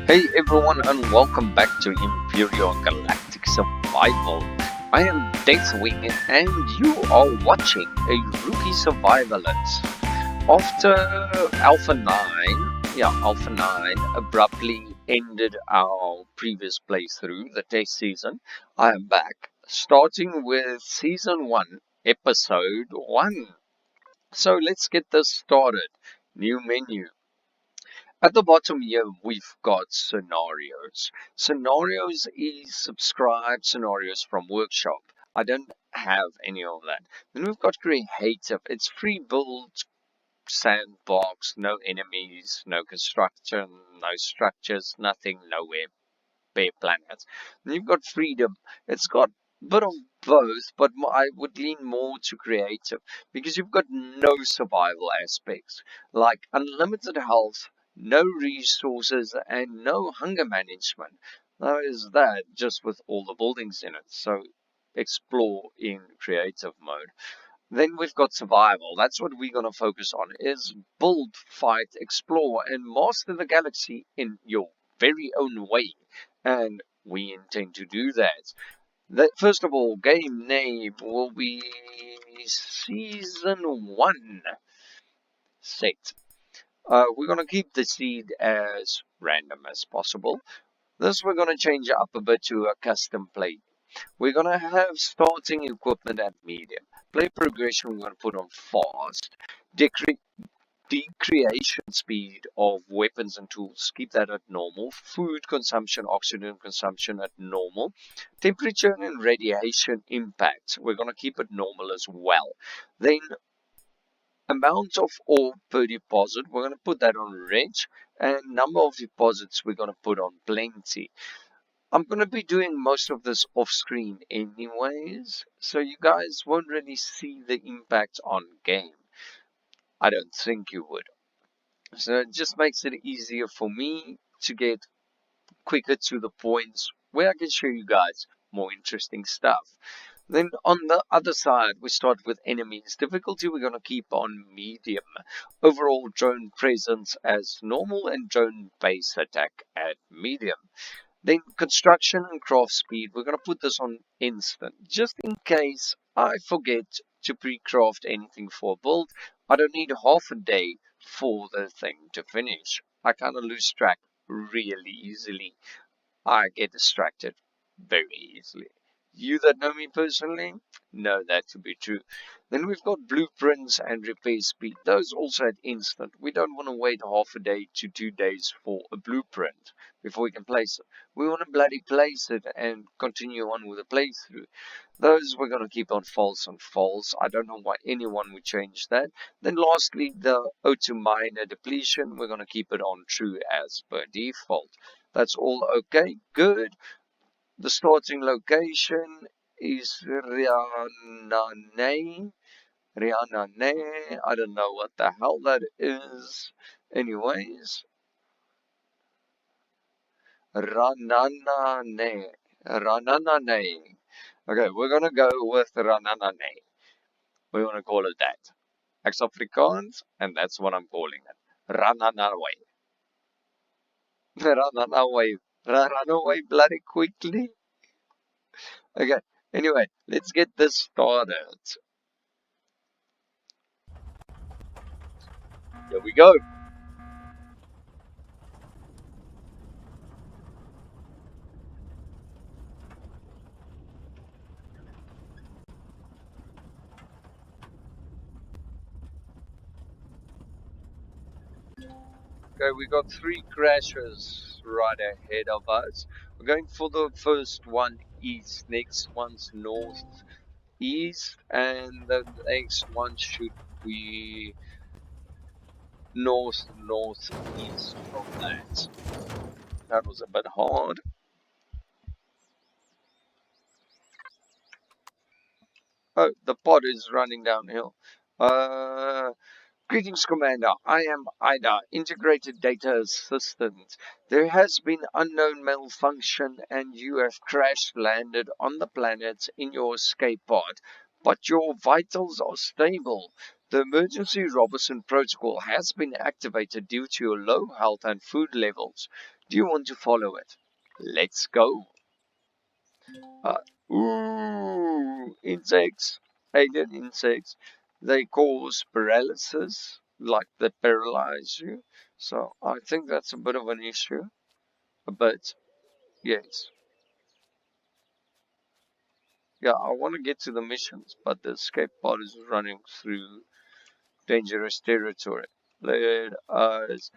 Hey everyone, and welcome back to Empyrion Galactic Survival. I am Deathwing and you are watching a rookie survivalist. After Alpha 9 abruptly ended our previous playthrough, the test season, I am back, starting with Season 1, Episode 1. So let's get this started. New menu. At the bottom here, we've got scenarios. Scenarios is subscribed scenarios from Workshop. I don't have any of that. Then we've got creative. It's free build, sandbox, no enemies, no construction, no structures, nothing, nowhere, bare planets. Then you've got freedom. It's got a bit of both, but I would lean more to creative because you've got no survival aspects like unlimited health, no resources, and no hunger management. Now is that just with all the buildings in it? So explore in creative mode. Then we've got survival. That's what we're going to focus on is build, fight, explore, and master the galaxy in your very own way. And we intend to do that. First of all, game name will be Season 1 set. We're going to keep the seed as random as possible. This we're going to change up a bit to a custom play. We're going to have starting equipment at medium. Play progression we're going to put on fast. Decreation speed of weapons and tools, keep that at normal. Food consumption, oxygen consumption at normal. Temperature and radiation impact, we're going to keep it normal as well. Then amount of ore per deposit, we're going to put that on rich. And number of deposits, we're going to put on plenty. I'm going to be doing most of this off screen anyways, so you guys won't really see the impact on game. I don't think you would. So it just makes it easier for me to get quicker to the points where I can show you guys more interesting stuff. Then on the other side, we start with enemies. Difficulty we're going to keep on medium. Overall drone presence as normal and drone base attack at medium. Then construction and craft speed, we're going to put this on instant. Just in case I forget to pre-craft anything for a build, I don't need half a day for the thing to finish. I kind of lose track really easily. I get distracted very easily. You that know me personally know that to be true. Then we've got blueprints and repair speed. Those also at instant. We don't want to wait half a day to 2 days for a blueprint before we can place it. We want to bloody place it and continue on with the playthrough. Those we're going to keep on false and false. I don't know why anyone would change that. Then lastly, the O2 minor depletion, we're going to keep it on true as per default. That's all okay, good. The starting location is Rananaway. Rananaway. I don't know what the hell that is. Anyways, Rananaway. Rananaway. Okay, we're gonna go with Rananaway. We want to call it that. Ex-Afrikaans, and that's what I'm calling it. Rananaway. Rananaway. Rananaway bloody quickly. Okay, anyway, let's get this started. Here we go. Okay, we got 3 crashes right ahead of us. We're going for the first one east, next one's north east, and the next one should be north northeast from that. That was a bit hard. Oh, the pod is running downhill. Greetings, Commander. I am Ida, Integrated Data Assistant. There has been unknown malfunction and you have crash landed on the planet in your escape pod, but your vitals are stable. The emergency Robertson protocol has been activated due to your low health and food levels. Do you want to follow it? Let's go. Uh, insects, alien insects, they cause paralysis, like they paralyze you. So I think that's a bit of an issue. But yes, yeah, I want to get to the missions, but the escape pod is running through dangerous territory. Let us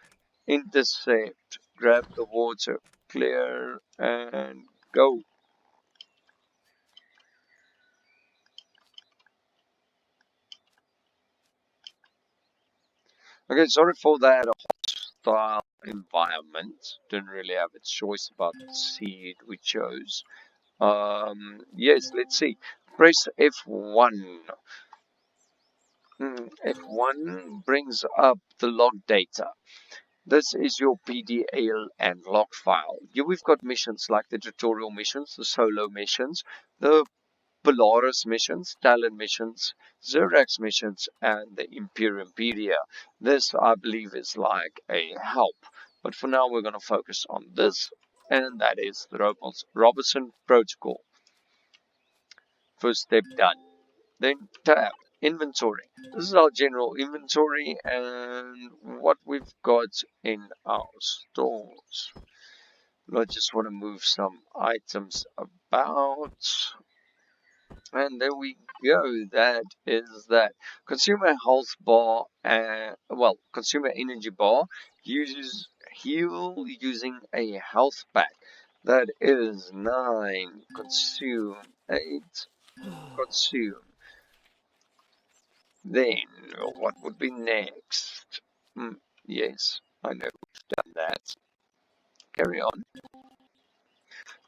intercept, grab the water, clear, and go. Okay, sorry for that hostile environment. Didn't really have a choice about the seed we chose. Yes, let's see. Press F1. F1 brings up the log data. This is your PDL and log file. Here we've got missions like the tutorial missions, the solo missions, the Polaris missions, Talon missions, Xerax missions, and the Empyrion. This, I believe, is like a help. But for now, we're going to focus on this, and that is the Robertson Protocol. First step done. Then tab, inventory. This is our general inventory and what we've got in our stores. I just want to move some items about. And there we go. That is that. Consumer health bar, consumer energy bar uses heal using a health pack. That is 9. Consume 8. Consume. Then, what would be next? Yes, I know we've done that. Carry on.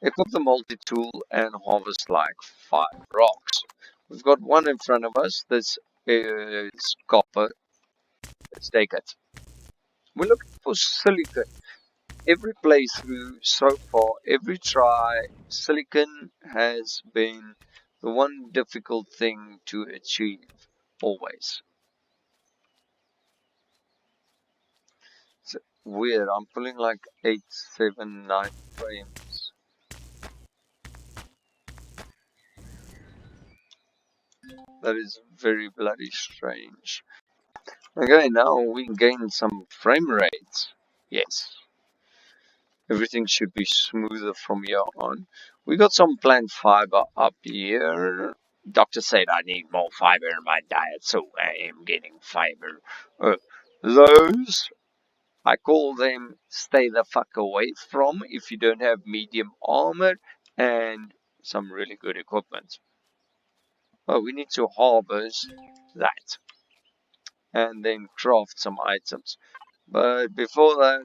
Equip the multi-tool and harvest like 5 rocks. We've got one in front of us. This is copper. Let's take it. We're looking for silicon. Every playthrough so far, every try, silicon has been the one difficult thing to achieve. Always. It's weird. I'm pulling like 8, 7, 9 frames. That is very bloody strange. Okay, now we gain some frame rates. Yes, everything should be smoother from here on. We got some plant fiber up here. Doctor said I need more fiber in my diet, so I am getting fiber. Those, I call them stay the fuck away from if you don't have medium armor and some really good equipment. Oh, we need to harvest that and then craft some items. But before that,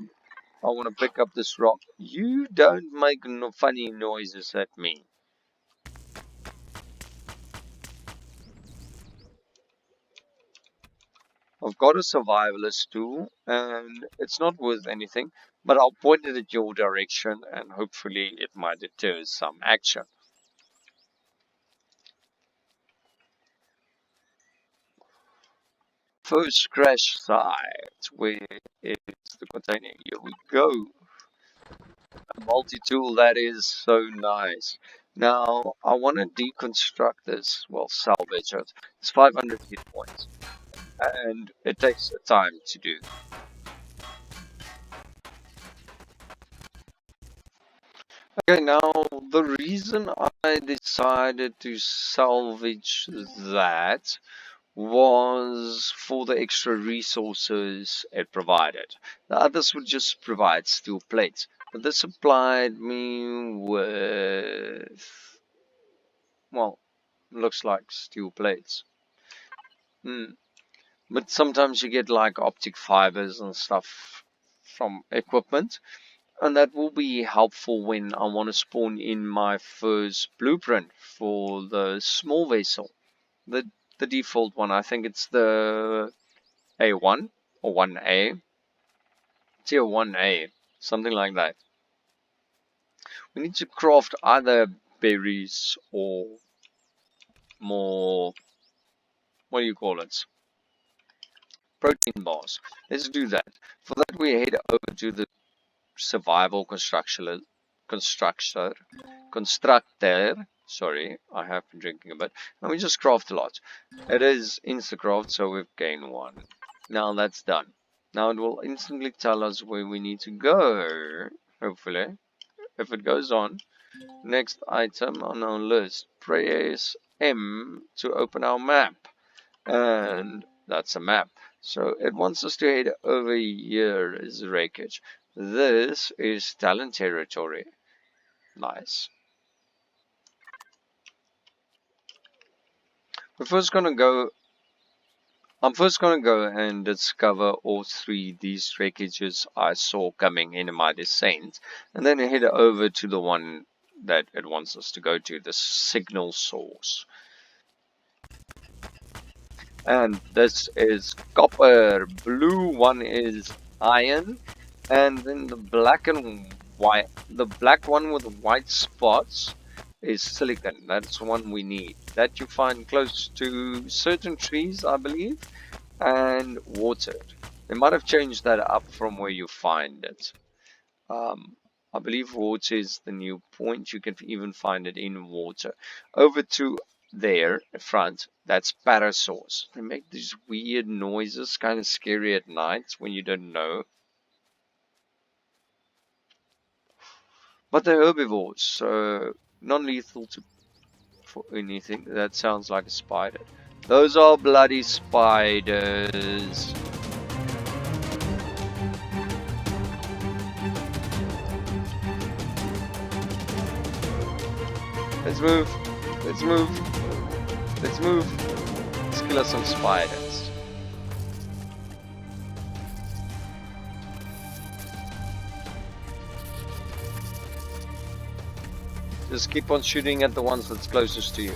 I want to pick up this rock. You don't make no funny noises at me. I've got a survivalist tool, and it's not worth anything, but I'll point it at your direction, and hopefully it might deter some action. First crash site, where is the container? Here we go. A multi-tool, that is so nice. Now, I want to deconstruct this, well, salvage it. It's 500 hit points, and it takes time to do. Okay, now the reason I decided to salvage that was for the extra resources it provided. The others would just provide steel plates, but this supplied me with, well, looks like steel plates. But sometimes you get like optic fibers and stuff from equipment, and that will be helpful when I want to spawn in my first blueprint for the small vessel. The default one, I think it's the A1 or 1A, tier 1A, something like that. We need to craft either berries or more, what do you call it? protein bars. Let's do that. For that, we head over to the survival constructor. Sorry, I have been drinking a bit. And we just craft a lot. It is instacraft, so we've gained 1. Now that's done. Now it will instantly tell us where we need to go. Hopefully, if it goes on. Next item on our list. Press M to open our map. And that's a map. So it wants us to head over here is wreckage. This is Talon territory. Nice. I'm first gonna go and discover all 3 these wreckages I saw coming in my descent, and then head over to the one that it wants us to go to, the signal source. And this is copper. Blue one is iron, and then the black one with white spots is silicon. That's one we need. That you find close to certain trees, I believe, and watered. They might have changed that up from where you find it. I believe water is the new point. You can even find it in water. Over to there, front, that's parasaurs. They make these weird noises, kind of scary at night when you don't know. But they're herbivores, so non-lethal for anything. That sounds like a spider. Those are bloody spiders. Let's move. Let's move. Let's move. Let's kill us some spiders. Just keep on shooting at the ones that's closest to you.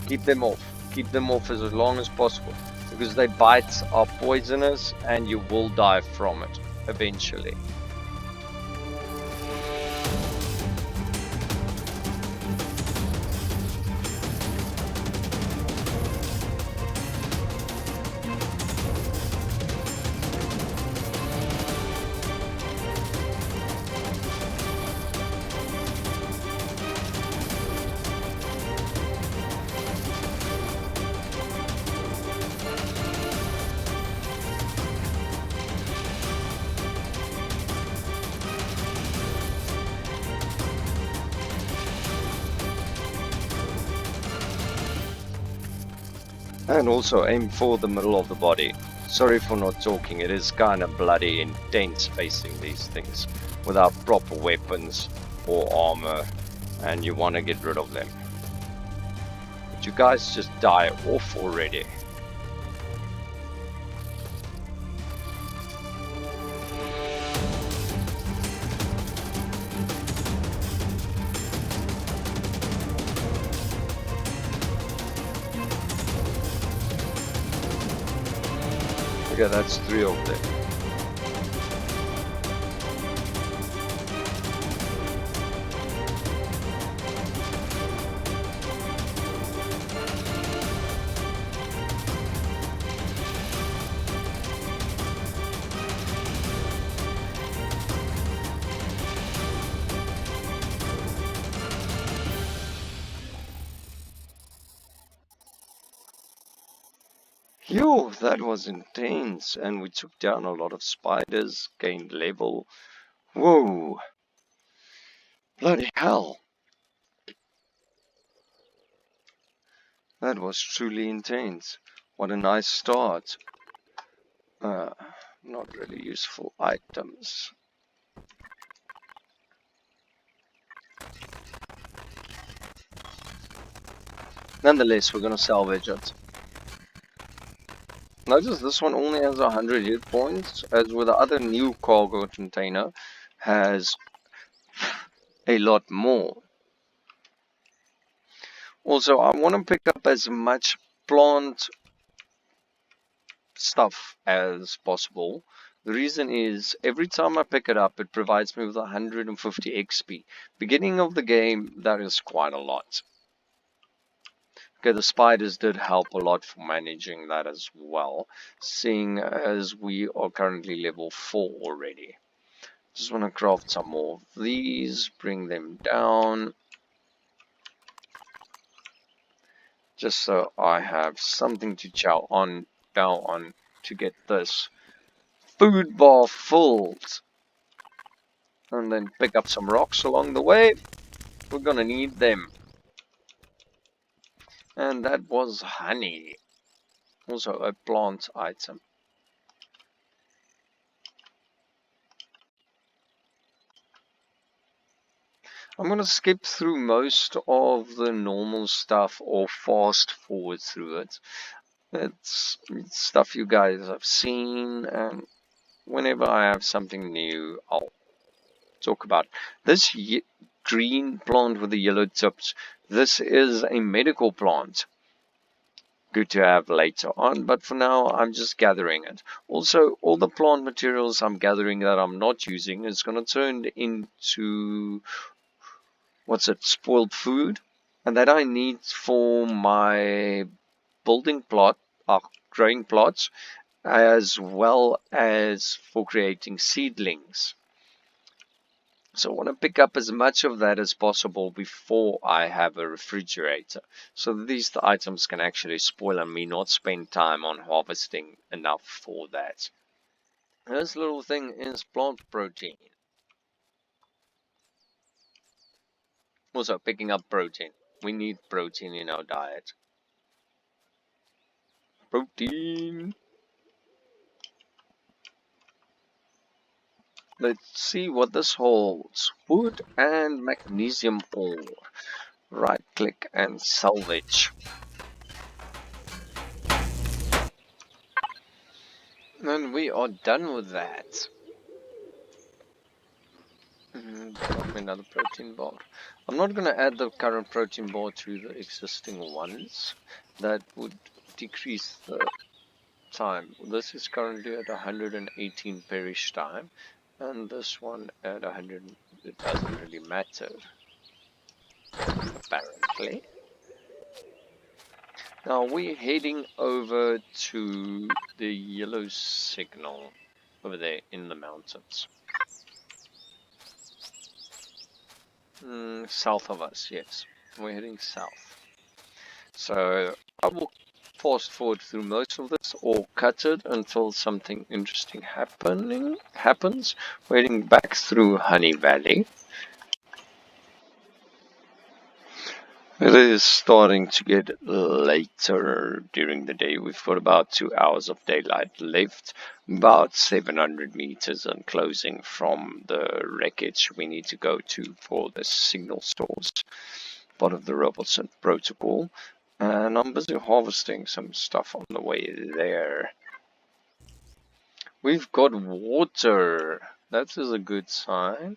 Keep them off. Keep them off as long as possible. Because their bites are poisonous and you will die from it eventually. And also aim for the middle of the body. Sorry for not talking, it is kind of bloody intense facing these things without proper weapons or armor, and you want to get rid of them. But you guys just die off already. Okay, that's 3 of them. Phew, that was intense, and we took down a lot of spiders, gained level. Whoa! Bloody hell! That was truly intense. What a nice start. Not really useful items. Nonetheless, we're gonna salvage it. Notice this one only has 100 hit points, as with the other new cargo container has a lot more. Also, I want to pick up as much plant stuff as possible. The reason is, every time I pick it up, it provides me with 150 XP. Beginning of the game, that is quite a lot. Okay, the spiders did help a lot for managing that as well, seeing as we are currently level 4 already. Just want to craft some more of these, bring them down, just so I have something to chow on down on to get this food bar filled. And then pick up some rocks along the way. We're gonna need them. And that was honey. Also a plant item. I'm gonna skip through most of the normal stuff or fast forward through it. It's stuff you guys have seen, and whenever I have something new, I'll talk about. This green plant with the yellow tips, this is a medical plant. Good to have later on, but for now I'm just gathering it. Also, all the plant materials I'm gathering that I'm not using is going to turn into, spoiled food, and that I need for my building plot, growing plots, as well as for creating seedlings. So I want to pick up as much of that as possible before I have a refrigerator. So these items can actually spoil and me not spend time on harvesting enough for that. This little thing is plant protein. Also picking up protein. We need protein in our diet. Protein. Let's see what this holds. Wood and magnesium ore. Right click and salvage. And we are done with that. Another protein bar. I'm not going to add the current protein bar to the existing ones. That would decrease the time. This is currently at 118 perish time, and this one at 100. It doesn't really matter, apparently. Now we're heading over to the yellow signal over there in the mountains. South of us, yes. We're heading south. So I will fast forward through most of this or cut it until something interesting happens. We're heading back through Honey Valley. It is starting to get later during the day. We've got about 2 hours of daylight left, about 700 meters and closing from the wreckage we need to go to for the signal stores, part of the Robertson Protocol. And I'm busy harvesting some stuff on the way there. We've got water. That is a good sign.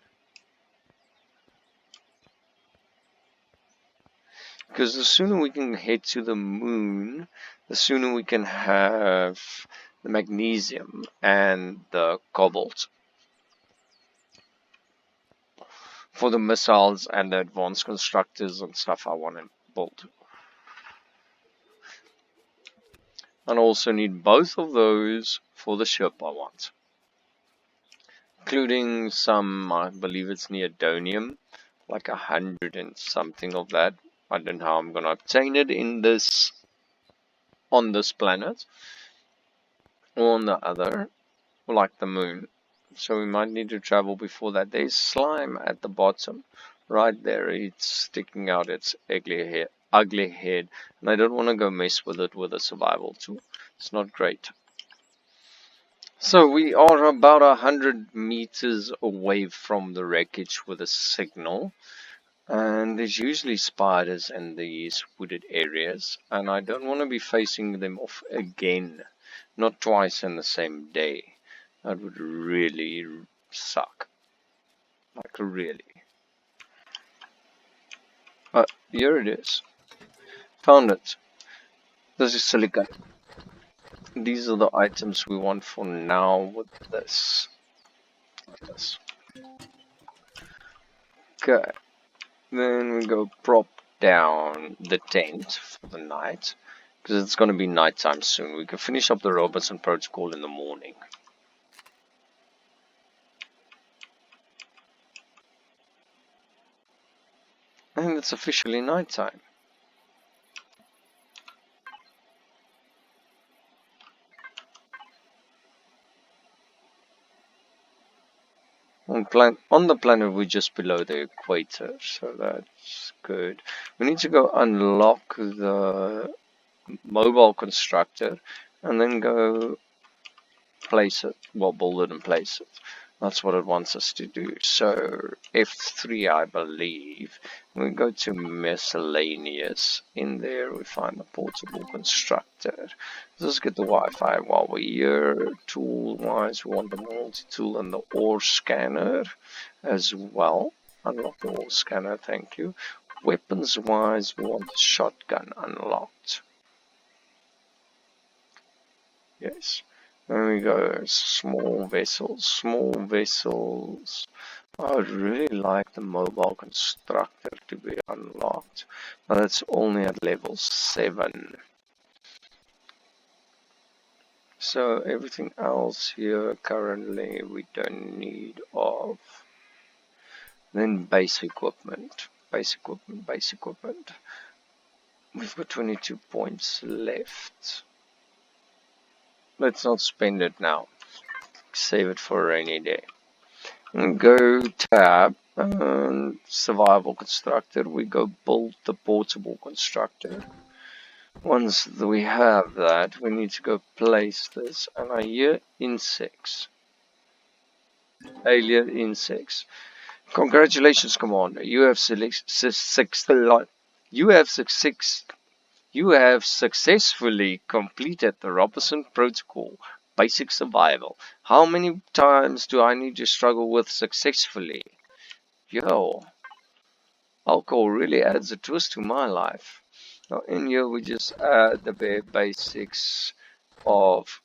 Because the sooner we can head to the moon, the sooner we can have the magnesium and the cobalt for the missiles and the advanced constructors and stuff I want to build. And I also need both of those for the ship I want, including some, I believe it's neodymium, like 100 and something of that. I don't know how I'm going to obtain it on this planet or on the other, like the moon. So we might need to travel before that. There's slime at the bottom, right there. It's sticking out its ugly head, and I don't want to go mess with it with a survival tool. It's not great. So we are about 100 meters away from the wreckage with a signal. And there's usually spiders in these wooded areas, and I don't want to be facing them off again, not twice in the same day. That would really suck, like really. Here it is. Found it. This is silicon. These are the items we want for now with this. Like this. Okay, then we go prop down the tent for the night, because it's going to be nighttime soon. We can finish up the Robertson Protocol in the morning. And it's officially nighttime. On the planet, we're just below the equator, so that's good. We need to go unlock the mobile constructor and then go place it, well, build it and place it. That's what it wants us to do. So F3, I believe. We go to miscellaneous. In there we find the portable constructor. Let's get the Wi-Fi while we're here. Tool-wise, we want the multi-tool and the ore scanner as well. Unlock the ore scanner, thank you. Weapons-wise, we want the shotgun unlocked. Yes. There we go. Small vessels. Small vessels. I would really like the mobile constructor to be unlocked. But that's only at level 7. So everything else here currently we don't need of. Then base equipment. Base equipment. Base equipment. We've got 22 points left. Let's not spend it now. Save it for a rainy day. And go tab and survival constructor. We go build the portable constructor. Once we have that, we need to go place this. And I hear insects. Alien insects. Congratulations, Commander. You have successfully completed the Robertson Protocol Basic Survival. How many times do I need to struggle with successfully? Yo, alcohol really adds a twist to my life. Now in here we just add the bare basics of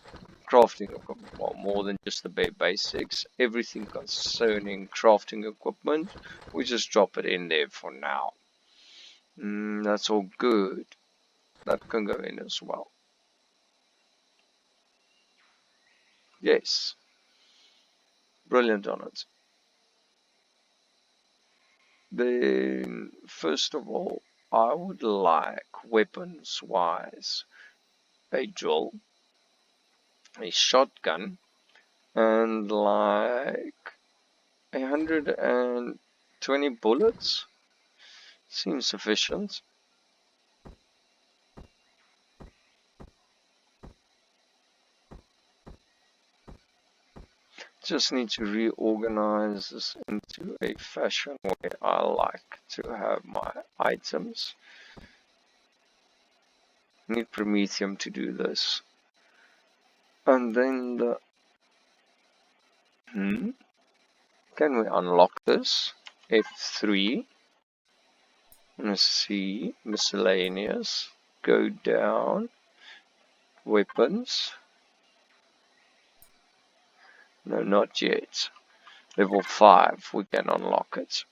crafting equipment. Well, more than just the bare basics. Everything concerning crafting equipment, we just drop it in there for now. That's all good. That can go in as well. Yes. Brilliant on it. Then, first of all, I would like, weapons-wise, a drill, a shotgun, and like 120 bullets. Seems sufficient. Just need to reorganize this into a fashion where I like to have my items. Need Promethium to do this. And then the... Can we unlock this? F3. Let's see. Miscellaneous. Go down. Weapons. No, not yet. Level 5. We can unlock it.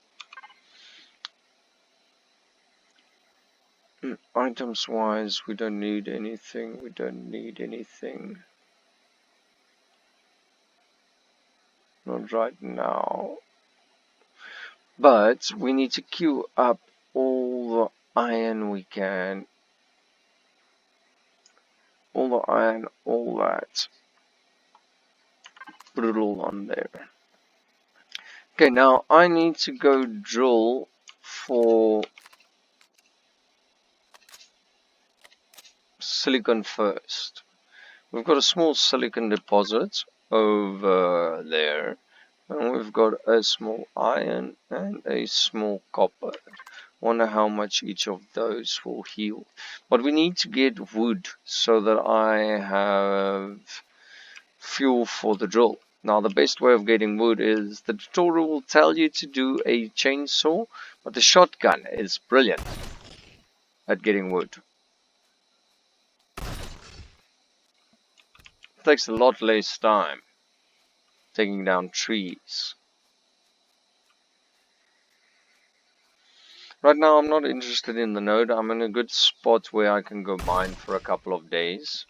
Items wise, we don't need anything. We don't need anything. Not right now. But we need to queue up all the iron we can. All the iron, all that. Put it all on there. Okay, now I need to go drill for silicon first. We've got a small silicon deposit over there. And we've got a small iron and a small copper. Wonder how much each of those will yield. But we need to get wood so that I have fuel for the drill. Now the best way of getting wood is the tutorial will tell you to do a chainsaw, but the shotgun is brilliant at getting wood. It takes a lot less time taking down trees. Right now I'm not interested in the node. I'm in a good spot where I can go mine for a couple of days.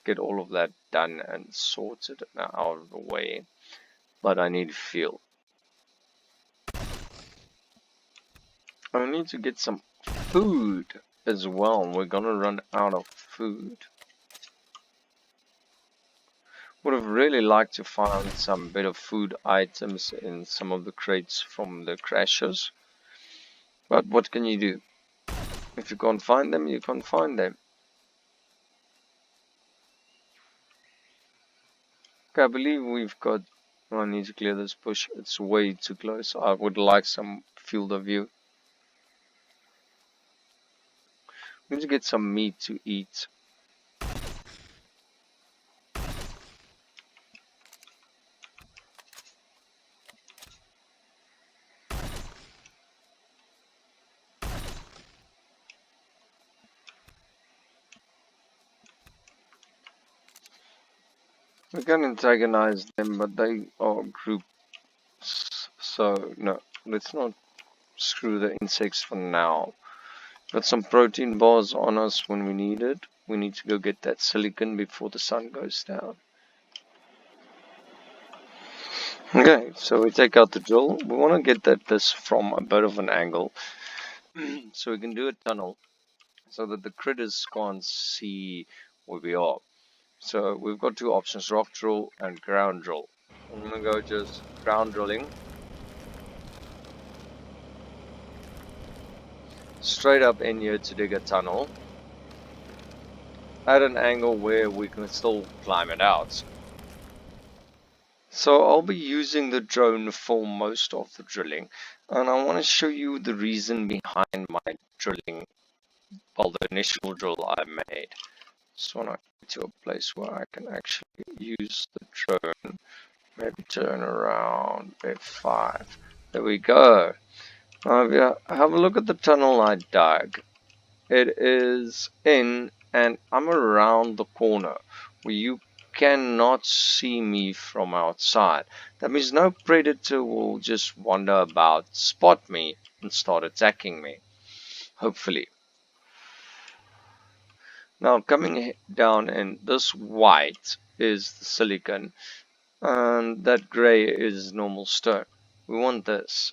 Get all of that done and sorted out of the way. But I need fuel. I need to get some food as well. We're gonna run out of food. Would have really liked to find some better food items in some of the crates from the crashes. But what can you do? If you can't find them, you can't find them. Okay, I believe we've got... Oh, I need to clear this bush. It's way too close. I would like some field of view. We need to get some meat to eat. We can antagonize them, but they are groups. So, no, let's not screw the insects for now. Got some protein bars on us when we need it. We need to go get that silicon before the sun goes down. Okay, so we take out the drill. We want to get this from a bit of an angle. So we can do a tunnel so that the critters can't see where we are. So we've got two options, rock drill and ground drill. I'm going to go just ground drilling. Straight up in here to dig a tunnel. At an angle where we can still climb it out. So I'll be using the drone for most of the drilling, and I want to show you the reason behind my drilling, well, the initial drill I made. Just want to get to a place where I can actually use the drone, maybe turn around F5. There we go. Now if you have a look at the tunnel I dug, it is in and I'm around the corner where you cannot see me from outside. That means no predator will just wander about, spot me and start attacking me, hopefully. Now coming down, and this white is the silicon and that gray is normal stone. We want this.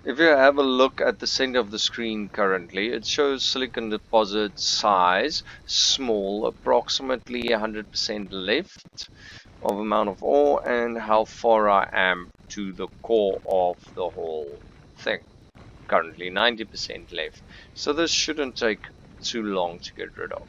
If you have a look at the center of the screen currently, it shows silicon deposit size, small, approximately 100% left of amount of ore, and how far I am to the core of the whole thing. Currently 90% left. So this shouldn't take too long to get rid of.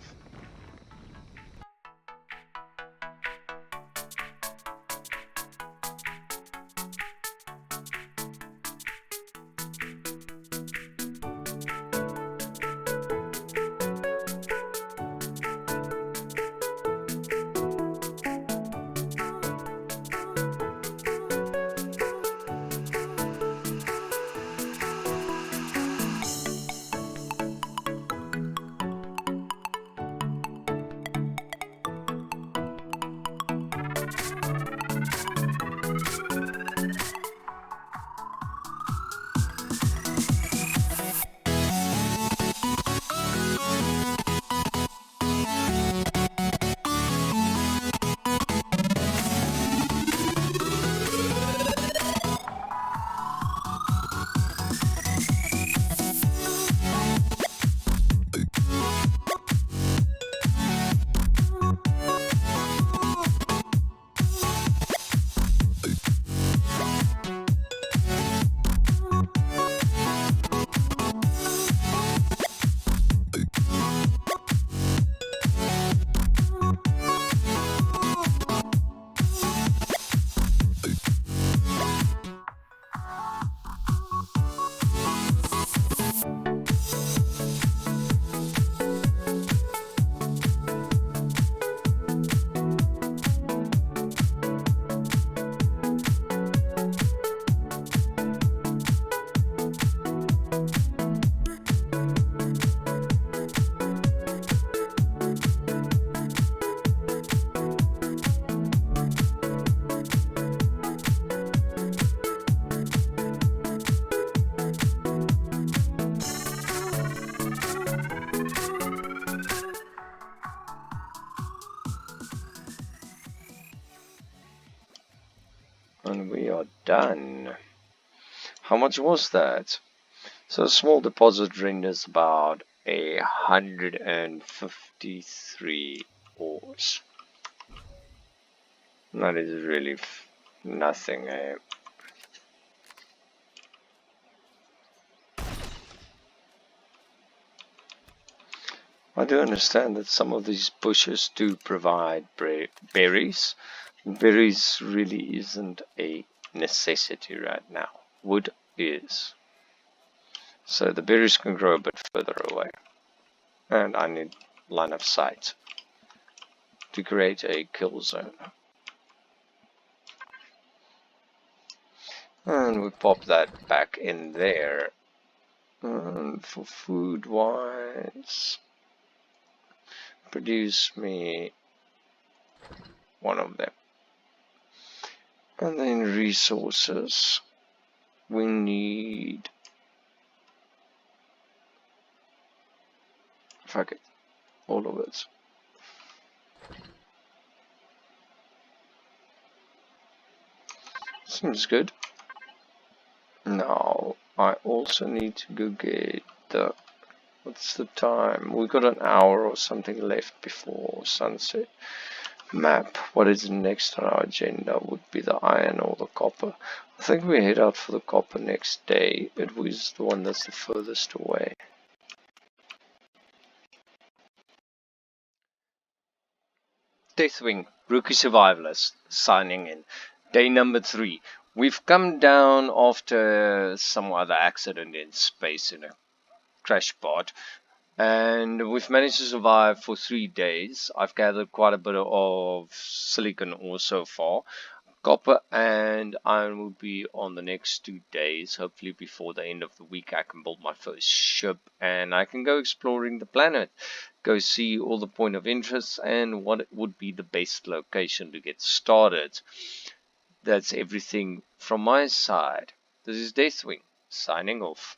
And we are done. How much was that? So a small deposit renders about 153 ores. That is really nothing, eh? I do understand that some of these bushes do provide berries. Berries really isn't a necessity right now. Wood is. So the berries can grow a bit further away. And I need line of sight to create a kill zone. And we pop that back in there. And for food wise, produce me one of them. And then resources, we need, fuck it, all of it. Seems good. Now I also need to go get the, what's the time? We got an hour or something left before sunset. Map. What is next on our agenda would be the iron or the copper. I think we head out for the copper next day. It was the one that's the furthest away. Deathwing, Rookie Survivalist, signing in. Day number 3. We've come down after some other accident in space in a crash pod. And we've managed to survive for 3 days. I've gathered quite a bit of silicon ore so far. Copper and iron will be on the next 2 days. Hopefully before the end of the week I can build my first ship and I can go exploring the planet. Go see all the point of interest and what would be the best location to get started. That's everything from my side. This is Deathwing, signing off.